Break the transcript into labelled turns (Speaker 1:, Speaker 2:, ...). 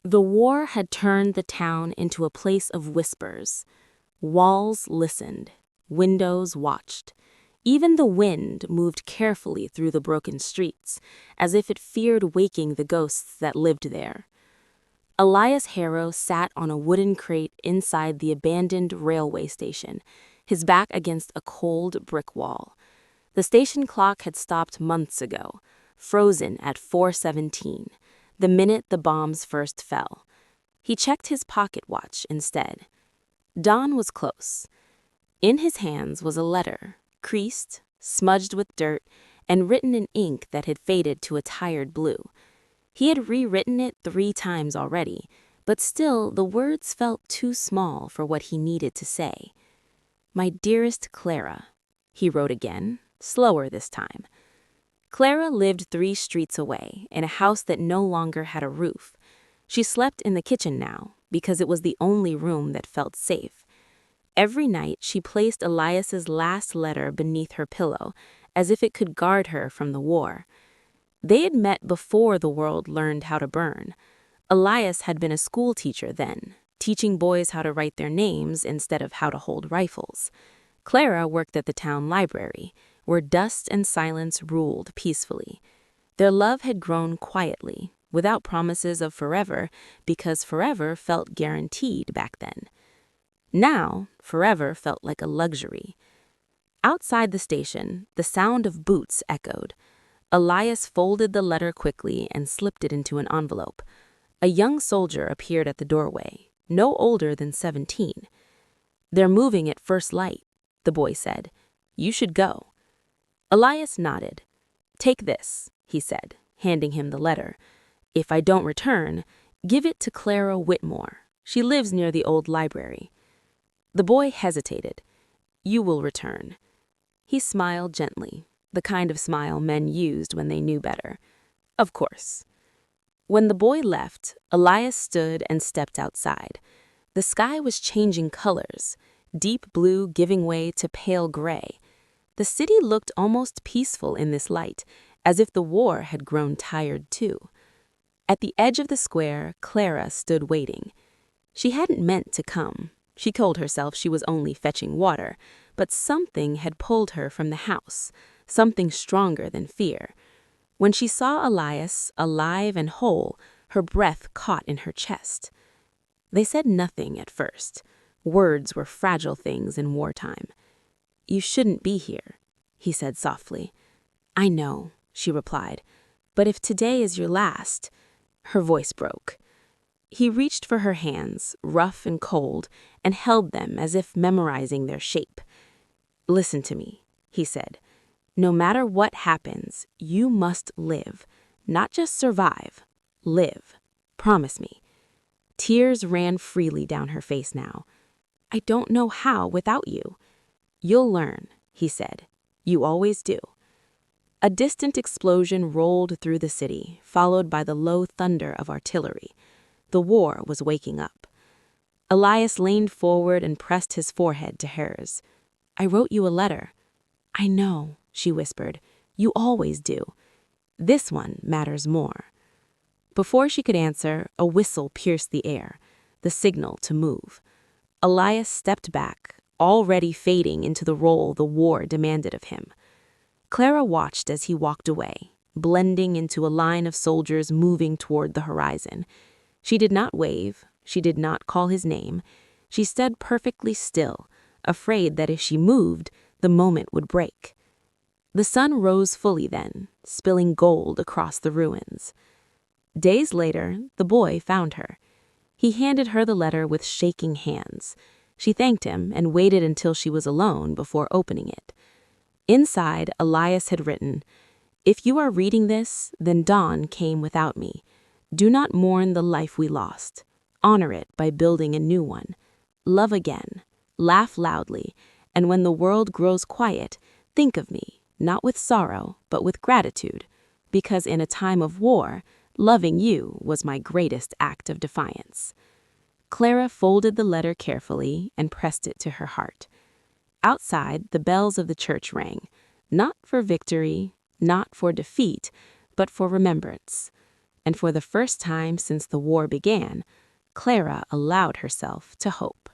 Speaker 1: The war had turned the town into a place of whispers. Walls listened, windows watched. Even the wind moved carefully through the broken streets, as if it feared waking the ghosts that lived there. Elias Harrow sat on a wooden crate inside the abandoned railway station, his back against a cold brick wall. The station clock had stopped months ago, frozen at 4:17, the minute the bombs first fell. He checked his pocket watch instead. Dawn was close. In his hands was a letter, creased, smudged with dirt, and written in ink that had faded to a tired blue. He had rewritten it 3 times already, but still the words felt too small for what he needed to say. "My dearest Clara," he wrote again, slower this time. Clara lived 3 streets away, in a house that no longer had a roof. She slept in the kitchen now, because it was the only room that felt safe. Every night she placed Elias's last letter beneath her pillow, as if it could guard her from the war. They had met before the world learned how to burn. Elias had been a school teacher then, teaching boys how to write their names instead of how to hold rifles. Clara worked at the town library, where dust and silence ruled peacefully. Their love had grown quietly, without promises of forever, because forever felt guaranteed back then. Now, forever felt like a luxury. Outside the station, the sound of boots echoed. Elias folded the letter quickly and slipped it into an envelope. A young soldier appeared at the doorway, no older than 17. "They're moving at first light," the boy said. "You should go." Elias nodded. "Take this," he said, handing him the letter. "If I don't return, give it to Clara Whitmore. She lives near the old library." The boy hesitated. "You will return." He smiled gently, the kind of smile men used when they knew better. "Of course." When the boy left, Elias stood and stepped outside. The sky was changing colors, deep blue giving way to pale gray. The city looked almost peaceful in this light, as if the war had grown tired too. At the edge of the square, Clara stood waiting. She hadn't meant to come. She told herself she was only fetching water, but something had pulled her from the house, something stronger than fear. When she saw Elias, alive and whole, her breath caught in her chest. They said nothing at first. Words were fragile things in wartime. "You shouldn't be here," he said softly. "I know," she replied, "but if today is your last—" Her voice broke. He reached for her hands, rough and cold, and held them as if memorizing their shape. "Listen to me," he said. "No matter what happens, you must live. Not just survive. Live. Promise me." Tears ran freely down her face now. "I don't know how without you." "You'll learn," he said. "You always do." A distant explosion rolled through the city, followed by the low thunder of artillery. The war was waking up. Elias leaned forward and pressed his forehead to hers. "I wrote you a letter." "I know," she whispered. "You always do. This one matters more." Before she could answer, a whistle pierced the air, the signal to move. Elias stepped back, already fading into the role the war demanded of him. Clara watched as he walked away, blending into a line of soldiers moving toward the horizon. She did not wave, she did not call his name. She stood perfectly still, afraid that if she moved, the moment would break. The sun rose fully then, spilling gold across the ruins. Days later, the boy found her. He handed her the letter with shaking hands. She thanked him and waited until she was alone before opening it. Inside, Elias had written, "If you are reading this, then dawn came without me. Do not mourn the life we lost. Honor it by building a new one. Love again. Laugh loudly. And when the world grows quiet, think of me, not with sorrow, but with gratitude. Because in a time of war, loving you was my greatest act of defiance." Clara folded the letter carefully and pressed it to her heart. Outside, the bells of the church rang, not for victory, not for defeat, but for remembrance. And for the first time since the war began, Clara allowed herself to hope.